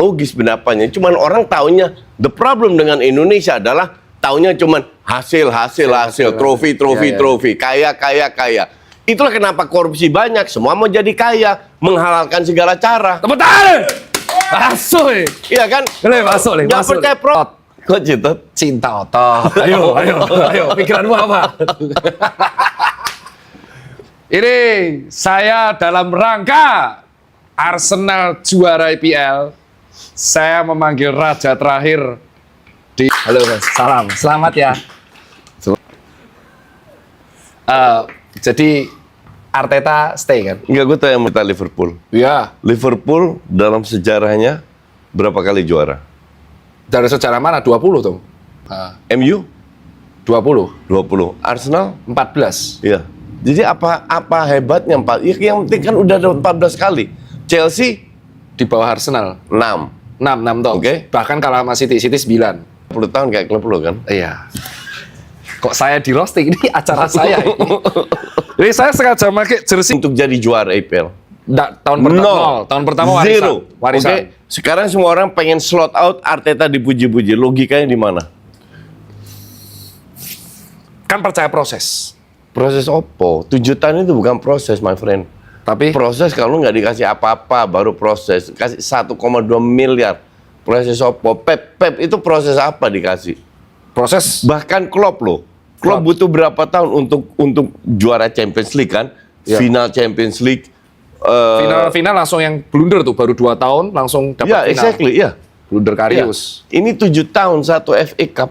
logis pendapatnya. Cuman orang taunya the problem dengan Indonesia adalah taunya cuman hasil, trofi, kaya. Itulah kenapa korupsi banyak. Semua mau jadi kaya, menghalalkan segala cara. Tepuk tangan. Masuk. Iya kan? Masuk. Nggak percaya Kok cinta? Cinta otot. Ayo. Pikiranmu apa? Ini saya dalam rangka Arsenal juara IPL. Saya memanggil raja terakhir di. Halo Mas, salam, selamat ya. Jadi Arteta stay kan? Enggak, gue tahu yang minta Liverpool. Iya. Liverpool dalam sejarahnya berapa kali juara? Dari sejarah mana? 20 tuh. MU 20. Arsenal 14. iya. Jadi apa hebatnya yang penting kan udah ada 14 kali. Chelsea Di bawah Arsenal. 6. 6 toh. Oke. Bahkan kalah sama City 9. 10 tahun kayak klub lo kan? Iya. Kok saya di roasting? Ini acara saya ini. Jadi saya sengaja pakai jersey Untuk jadi juara IPL. tahun pertama. Nol. Tahun pertama warisan. Zero. Warisan. Oke. Sekarang semua orang pengen slot out, Arteta dipuji-puji. Logikanya di mana? Kan percaya proses. Proses opo? 7 tahun itu bukan proses, my friend. Tapi Proses kalau nggak dikasih apa-apa baru proses. Kasih 1,2 miliar. Proses opo? Pep itu proses apa dikasih? proses Bahkan Klopp loh. Klopp butuh berapa tahun untuk juara Champions League kan? Ya. Final Champions League. final langsung yang blunder tuh baru 2 tahun langsung dapat Ya, final. exactly, ya. Blunder Ya. Karius. Ini 7 tahun satu FA Cup.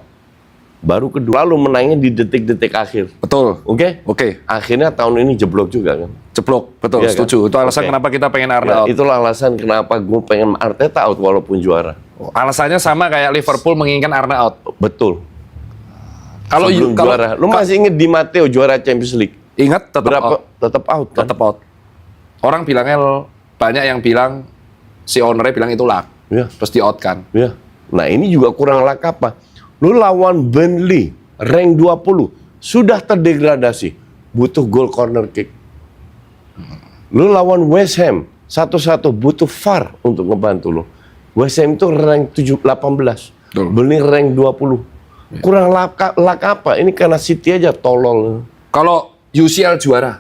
Baru kedua lalu menangnya di detik-detik akhir. Betul. Oke? Oke. Akhirnya tahun ini jeblok juga kan. Ceplok. Betul, Iya kan? setuju. Itu alasan Oke. kenapa kita pengen Arne Nah, out. itulah alasan kenapa gue pengen Arteta out walaupun juara. Alasannya sama kayak Liverpool menginginkan Arne out. Betul. Kalau Sebelum juara. Lu masih inget Di Matteo juara Champions League? ingat tetap Berapa? out. Tetap out kan? Tetap out. Orang bilangnya banyak yang bilang si ownernya bilang itu luck. Iya. Terus di out kan. Ya. Nah, ini juga kurang luck apa? Lu lawan Burnley, rank 20, sudah terdegradasi. Butuh goal corner kick. Lu lawan West Ham, 1-1, butuh VAR untuk ngebantu lu. West Ham itu rank 18. Betul. Burnley rank 20. Kurang luck apa? Ini karena City aja tolol. Kalau UCL juara.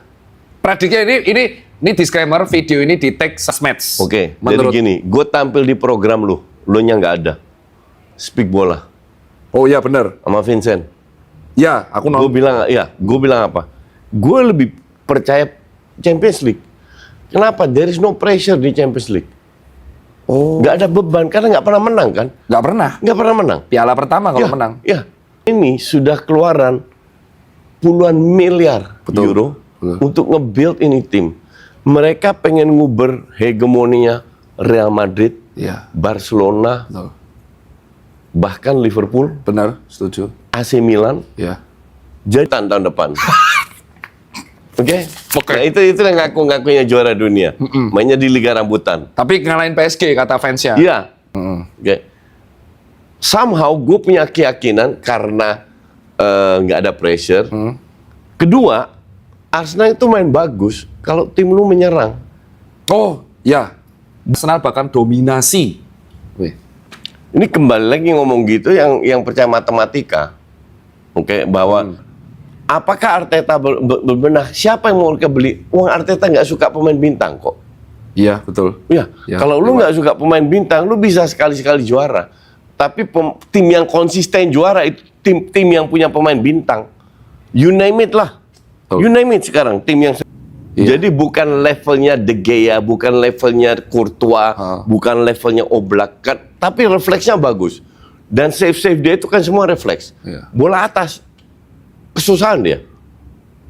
Prediknya ini disclaimer, video ini di tag Sasmeds. Oke, jadi Menurut gini, gue tampil di program lu nya nggak ada. Speak bola Oh iya benar. sama Vincent. Ya, aku Gue bilang apa? Gue lebih percaya Champions League. Kenapa? There is no pressure di Champions League. Oh, Nggak ada beban karena nggak pernah menang kan? nggak pernah. Nggak pernah menang. Piala pertama kalau Ya, menang. Ya, ini sudah keluaran puluhan miliar Betul. euro Betul. untuk nge-build ini tim. Mereka pengen nguber hegemoninya Real Madrid, Iya. Barcelona, Betul. bahkan Liverpool, Benar, setuju. AC Milan. Ya. Jadi tahun depan. Oke? Oke. Nah, itu yang ngaku-ngakunya juara dunia. Mainnya di Liga Rambutan. Tapi ngalahin PSG kata fansnya. Iya. Oke. Somehow gue punya keyakinan karena nggak ada pressure. Kedua, Arsenal itu main bagus kalau tim lu menyerang. Oh, ya. Arsenal bahkan dominasi. Wih. Ini kembali lagi ngomong gitu yang percaya matematika. Oke, bahwa apakah Arteta berbenah? Siapa yang mau mereka beli? Uang Arteta nggak suka pemain bintang kok. Iya, betul. Ya, Ya, kalau lu nggak suka pemain bintang, lu bisa sekali-sekali juara. Tapi tim yang konsisten juara itu tim yang punya pemain bintang. You name it lah. Betul. You name it sekarang tim yang. Iya. Jadi bukan levelnya De Gea, bukan levelnya Courtois, bukan levelnya Oblak, kan, tapi refleksnya bagus. Dan save dia itu kan semua refleks. Iya. Bola atas kesusahan dia.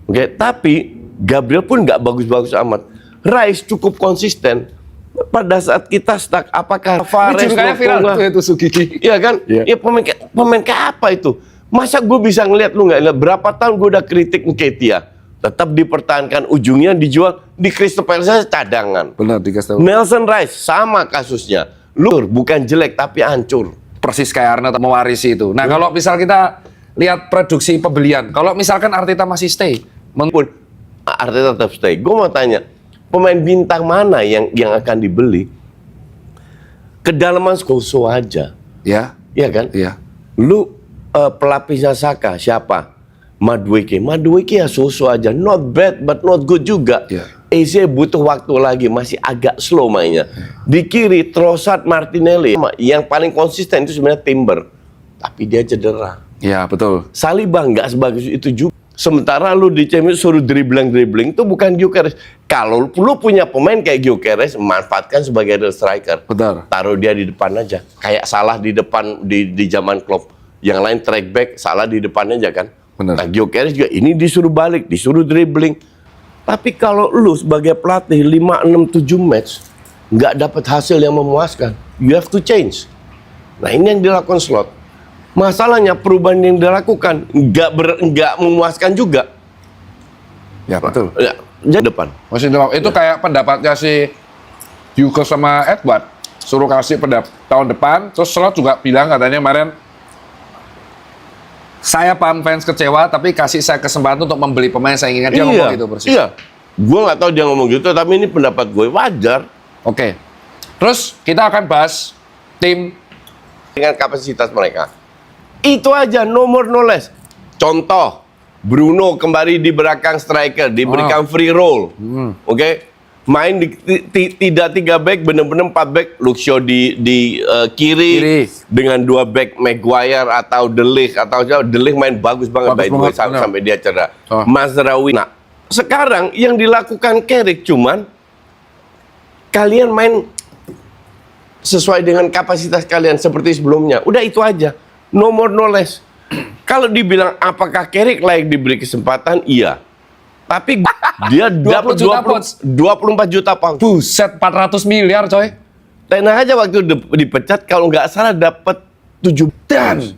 Oke, tapi Gabriel pun nggak bagus-bagus amat. Rice cukup konsisten. Pada saat kita stuck, apakah Fares, Kayak viral tuh itu Sugiki. Iya kan? Iya. Ya pemain kayak apa itu? Masa gue bisa ngeliat lu nggak lihat berapa tahun gue udah kritik Nketiah, tetap dipertahankan, ujungnya dijual di Crystal Palace cadangan. Benar, dikasih tahu. Nelson Rice sama kasusnya. Lu bukan jelek tapi hancur. Persis kayak Arne mewarisi itu. Nah, kalau misal kita lihat produksi pembelian, kalau misalkan Arteta masih stay, Pun Arteta tetap stay. Gue mau tanya, pemain bintang mana yang akan dibeli kedalaman so aja. Ya, Iya kan? iya. Lu pelapisnya Saka siapa? Madueke ya so aja. Not bad but not good juga. Iya. Eze butuh waktu lagi, masih agak slow mainnya. Di kiri Trossard, Martinelli. Yang paling konsisten itu sebenarnya Timber. Tapi dia cedera. Ya, betul. Saliba nggak sebagus itu juga. Sementara lu di Champions suruh dribbling itu bukan Gyökeres. Kalau lu punya pemain kayak Gyökeres, manfaatkan sebagai real striker. Betul. Taruh dia di depan aja. Kayak Salah di depan di zaman Klopp. Yang lain track back, Salah di depan aja kan. Benar. Nah, Gyökeres juga ini disuruh balik, disuruh dribbling. Tapi kalau lu sebagai pelatih 5, 6, 7 match nggak dapat hasil yang memuaskan, you have to change. Nah, ini yang dilakukan Slot. Masalahnya perubahan yang dilakukan nggak memuaskan juga. Ya, betul. Ya, jadi depan. Masih itu kayak pendapatnya si Hugo sama Edward. Suruh kasih tahun depan, terus Slot juga bilang katanya kemarin, saya paham fans kecewa, tapi kasih saya kesempatan untuk membeli pemain saya inginkan. Dia ngomong gitu persis. Iya. Gue nggak tahu dia ngomong gitu, tapi ini pendapat gue wajar Oke. Terus kita akan bahas tim. dengan kapasitas mereka. Itu aja, no more no less. Contoh, Bruno kembali di belakang striker, diberikan free roll. Oke? Main tidak 3 back, benar-benar 4 back. Luxio di kiri dengan 2 back Maguire atau De Ligt atau De Ligt main bagus banget by the way, sampai dia cedera. Mazraoui. Nah, sekarang yang dilakukan Carrick cuman kalian main sesuai dengan kapasitas kalian seperti sebelumnya. Udah itu aja. No more no less. Kalau dibilang apakah Carrick layak diberi kesempatan? Iya. Tapi dia dapat 24 juta pound. Buset, 400 miliar coy. Ten Hag aja waktu dipecat kalau nggak salah dapat 7 dan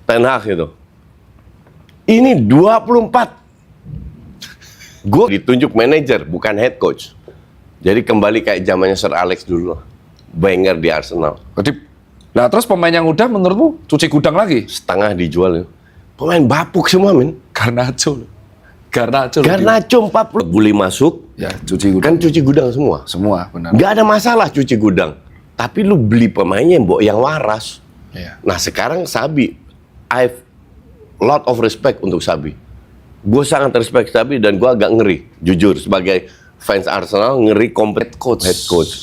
Ten Hag itu. Ini 24. Gue ditunjuk manajer bukan head coach. Jadi kembali kayak zamannya Sir Alex dulu. Wenger di Arsenal. Nah, terus pemain yang udah menurutmu cuci gudang lagi? Setengah dijual. Pemain bapuk semua, men. Garnacho 40. Guli masuk, ya cuci gudang. kan cuci gudang semua. Semua, benar. Nggak ada masalah cuci gudang. Tapi lu beli pemainnya yang waras. Iya. Nah, sekarang Sabi, I've lot of respect untuk Sabi. Gue sangat respect Sabi dan gue agak ngeri, jujur sebagai fans Arsenal ngeri head coach.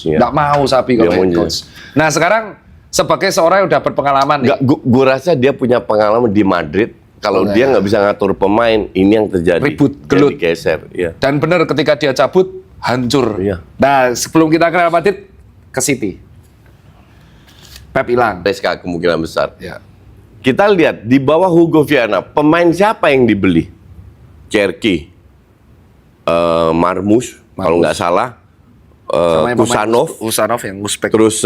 Ya. Nggak mau Sabi kalau head coach. Nah, sekarang sebagai seorang yang udah berpengalaman nih. Gue rasa dia punya pengalaman di Madrid. Kalau dia nggak bisa ngatur pemain, ini yang terjadi. Ribut, gelut. Geser. Ya. Dan benar ketika dia cabut, hancur. Iya. Nah, sebelum kita ke Real Madrid, ke City. Pep hilang. Reska kemungkinan besar. Ya. Kita lihat di bawah Hugo Viana, pemain siapa yang dibeli? Cherki, Marmus, kalau nggak salah, Kusanov yang Uzbek. terus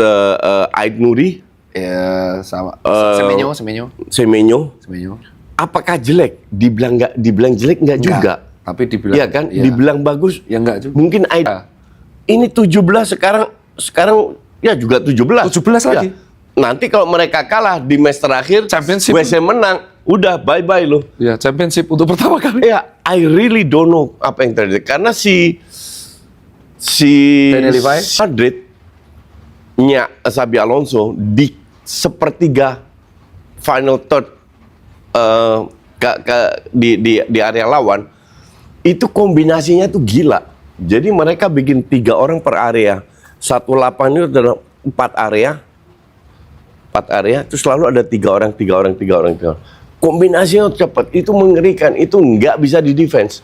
Aid Nuri, Ya, sama. Semenyo. Semenyo. Apakah jelek? Dibilang jelek nggak juga. Tapi dibilang. Iya kan? Ya. Dibilang bagus. Ya enggak juga. Mungkin Aid. Ini 17 sekarang ya juga 17. 17 lagi. Ya. Nanti kalau mereka kalah di match terakhir, Championship. WC menang, udah bye-bye loh. Ya, championship untuk pertama kali. Ya, I really don't know apa yang terjadi karena si Daniel Levy? Madrid-nya Xabi Alonso di sepertiga final third di area lawan itu kombinasinya tuh gila. Jadi mereka bikin 3 orang per area. 1/8 itu adalah 4 area, terus selalu ada 3 orang. Kombinasinya cepat, itu mengerikan, itu nggak bisa di defense.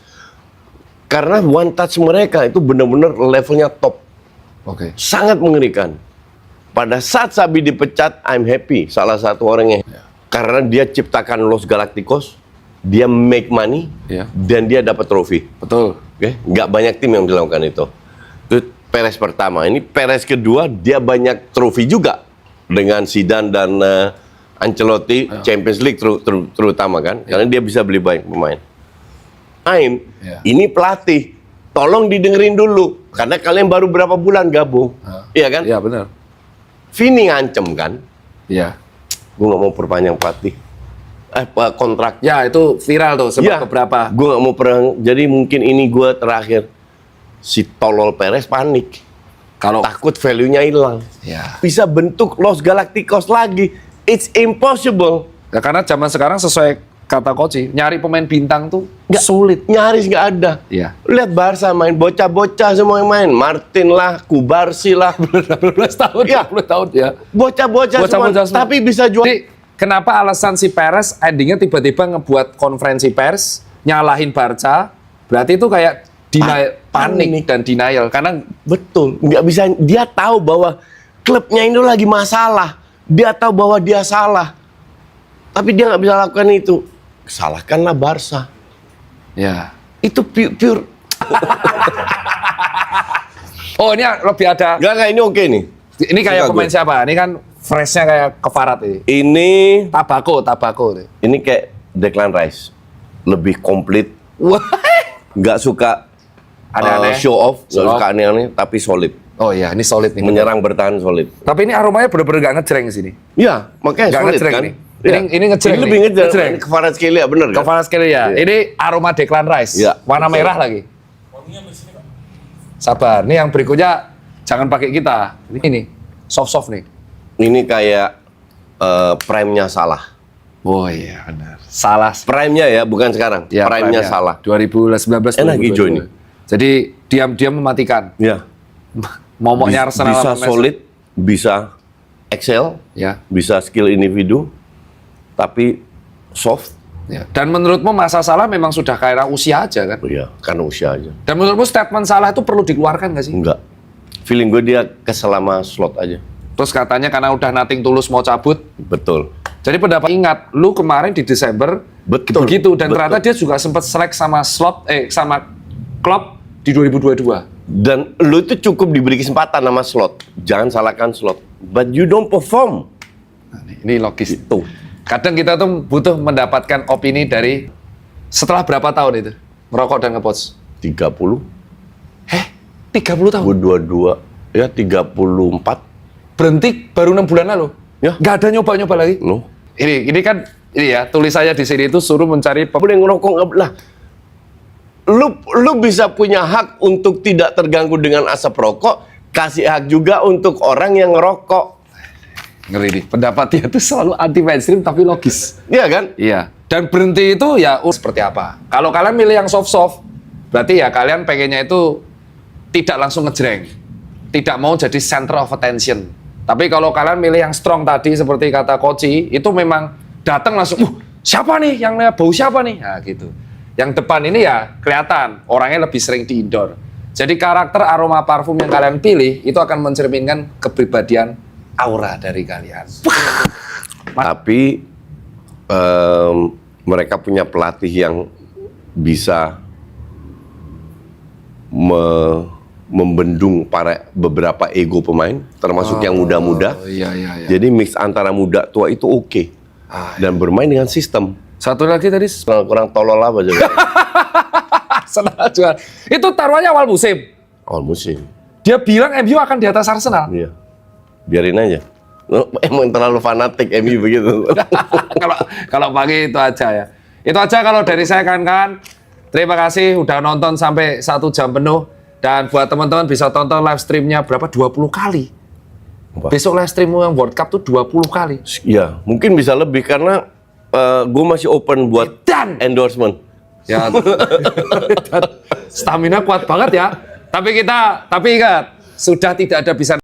Karena one touch mereka itu benar-benar levelnya top. Oke. Sangat mengerikan. Pada saat Xabi dipecat, I'm happy, salah satu orangnya. Karena dia ciptakan Los Galacticos, dia make money, dan dia dapat trofi. Betul. Oke, nggak banyak tim yang melakukan itu. Itu Perez pertama. Ini Perez kedua, dia banyak trofi juga. Dengan Zidane dan Ancelotti, Champions League terutama kan. Karena dia bisa beli banyak pemain. Ini pelatih. Tolong didengerin dulu. Karena kalian baru berapa bulan gabung. Iya kan? Iya benar. Vini ngancem kan? Iya. Gue nggak mau perpanjang pelatih. Kontrak. Ya itu viral tuh sebab beberapa. Gue nggak mau perang. Jadi mungkin ini gue terakhir. Si tolol Perez panik. Kalau takut value-nya hilang. ya. Bisa bentuk Los Galacticos lagi. It's impossible. Ya, karena zaman sekarang sesuai kata Koci, nyari pemain bintang tuh sulit. Nyaris nggak ada. Iya. Lihat Barca main, bocah-bocah semua yang main. Martin lah, Kubarsi lah. 18 tahun, Iya. 20 tahun ya. Bocah-bocah semua, Bocah-bocah semua. tapi bisa jual. Jadi, kenapa alasan si Perez endingnya tiba-tiba ngebuat konferensi pers, nyalahin Barca, berarti itu kayak panik dan denial. Karena Betul, nggak bisa. Dia tahu bahwa klubnya itu lagi masalah. Dia tahu bahwa dia salah, tapi dia nggak bisa lakukan itu. Salahkanlah Barca. ya. Itu pure. Oh, ini lebih ada. Nggak, ini oke nih. Ini kayak Suka pemain gue. siapa? Ini kan freshnya kayak keparat ini. Ini Tabako. kayak Declan Rice, lebih komplit. Wah. Nggak suka Aneh-aneh. show off, nggak Show off. suka aneh-aneh, tapi solid. Oh iya, ini solid nih. Menyerang bertahan solid. Tapi ini aromanya bener-bener gak ngejreng di sini. Iya, makanya Nggak solid ngejreng kan. nih. Ini ngejreng Ini nih. lebih ngejreng. Ngejreng. Ini Kvaratskhelia bener kan? Kepala sekali ya. Iya. Ini aroma Declan Rice. Iya. Warna merah lagi. Sabar. Nih yang berikutnya jangan pakai kita. Ini soft nih. Ini kayak prime-nya Salah. Oh iya benar. Salah. Prime-nya ya, bukan sekarang. Ya, prime-nya Salah. 2019. Enak hijau ini. Jadi diam-diam mematikan. Ya. Momoknya Arsenal Bisa sama Man solid, bisa excel, Ya. bisa skill individu, tapi soft. Ya. Dan menurutmu masa Salah memang sudah kayak usia aja kan? Iya, karena usia aja. Dan menurutmu statement Salah itu perlu dikeluarkan nggak sih? Enggak. Feeling gue dia keselama slot aja. Terus katanya karena udah nothing tulus mau cabut. Betul. Jadi pendapat ingat, lu kemarin di Desember Betul. begitu dan Betul. ternyata dia juga sempat selek sama sama Klopp di 2022. Dan lu itu cukup diberi kesempatan sama slot. Jangan salahkan slot. But you don't perform. Nah, ini logis. Itu. Kadang kita tuh butuh mendapatkan opini dari setelah berapa tahun itu ngerokok dan ngepost. 30. 30 tahun. Gue 22. Ya 34. Berhenti baru 6 bulan lalu. Ya. Nggak ada nyoba-nyoba lagi. No. Ini kan ini ya tulisannya di sini itu suruh mencari Boleh ngerokok nggak lah. Lu bisa punya hak untuk tidak terganggu dengan asap rokok. Kasih hak juga untuk orang yang ngerokok. ngeri nih. Pendapatnya itu selalu anti mainstream tapi logis. Iya kan? Iya. Dan berhenti itu ya seperti apa? Kalau kalian milih yang soft-soft, berarti ya kalian pengennya itu tidak langsung ngejreng. Tidak mau jadi center of attention. Tapi kalau kalian milih yang strong tadi seperti kata Koci, itu memang datang langsung, siapa nih yang bau siapa nih? Nah gitu. Yang depan ini ya kelihatan orangnya lebih sering di indoor. Jadi karakter aroma parfum yang kalian pilih itu akan mencerminkan kepribadian aura dari kalian. Tapi mereka punya pelatih yang bisa membendung beberapa ego pemain, termasuk yang muda-muda. Iya. Jadi mix antara muda tua itu oke. Dan bermain dengan sistem. Satu lagi tadi Kurang tolol apa aja. Arsenal juara. Itu taruhannya awal musim. Awal musim. Dia bilang MU akan di atas Arsenal. Iya. Biarin aja. Emang terlalu fanatik MU begitu. Kalau pagi itu aja ya. Itu aja kalau dari saya kawan-kawan. Terima kasih udah nonton sampai 1 jam penuh. Dan buat teman-teman bisa tonton live streamnya berapa? 20 kali. Wah. Besok live stream yang World Cup tuh 20 kali. Ya, mungkin bisa lebih karena gue masih open buat Dan endorsement. ya stamina kuat banget ya. Tapi ingat, sudah tidak ada bisa